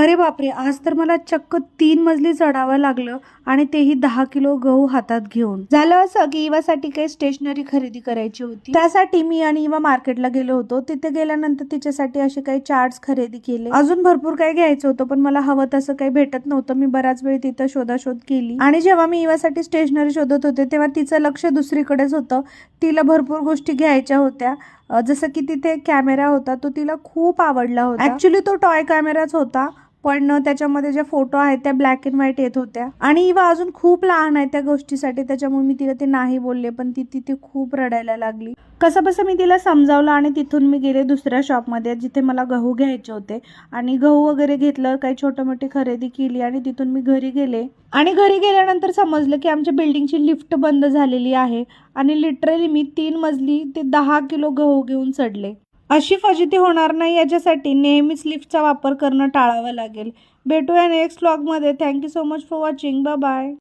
अरे बापरे! आज तर मला चक्क 3 मजली चढावं लागलं आणि तेही 10 किलो गहू हातात घेऊन. झालं असं की इवासाठी काही स्टेशनरी खरेदी करायची होती. त्यासाठी मी आणि इवा मार्केटला गेलो होतो. तिथे गेल्यानंतर तिच्यासाठी असे काही चार्ट्स खरेदी केले. अजून भरपूर काही घ्यायचं होतं, पण मला हवं तसं काही भेटत नव्हतं. मी बराच वेळ तिथं शोधाशोध केली आणि जेव्हा मी इवासाठी स्टेशनरी शोधत होते, तेव्हा तिचं लक्ष दुसरीकडेच होतं. तिला भरपूर गोष्टी घ्यायच्या होत्या. जसं की तिथे कॅमेरा होता, तो तिला खूप आवडला होता. ऍक्च्युली तो टॉय कॅमेराच होता, पण त्याच्यामध्ये जे फोटो आहेत त्या ब्लॅक अँड व्हाईट येत होत्या आणि इवा अजून खूप लहान आहे त्या गोष्टीसाठी, त्याच्यामुळे मी तिला ते नाही बोलले, पण ती तिथे खूप रडायला लागली. कसं बसं मी तिला समजावलं आणि तिथून मी गेले दुसऱ्या शॉपमध्ये जिथे मला गहू घ्यायचे होते आणि गहू वगैरे घेतलं, काही छोटी मोठी खरेदी केली आणि तिथून मी घरी गेले. आणि घरी गेल्यानंतर समजलं की आमच्या बिल्डिंगची लिफ्ट बंद झालेली आहे आणि लिटरली मी 3 मजली ते 10 किलो गहू घेऊन चढले. अशी फजिती होणार नाही याच्यासाठी नेहमीच लिफ्टचा वापर करणं टाळावं लागेल. भेटूया नेक्स्ट व्लॉगमध्ये. Thank you so much for watching. Bye bye.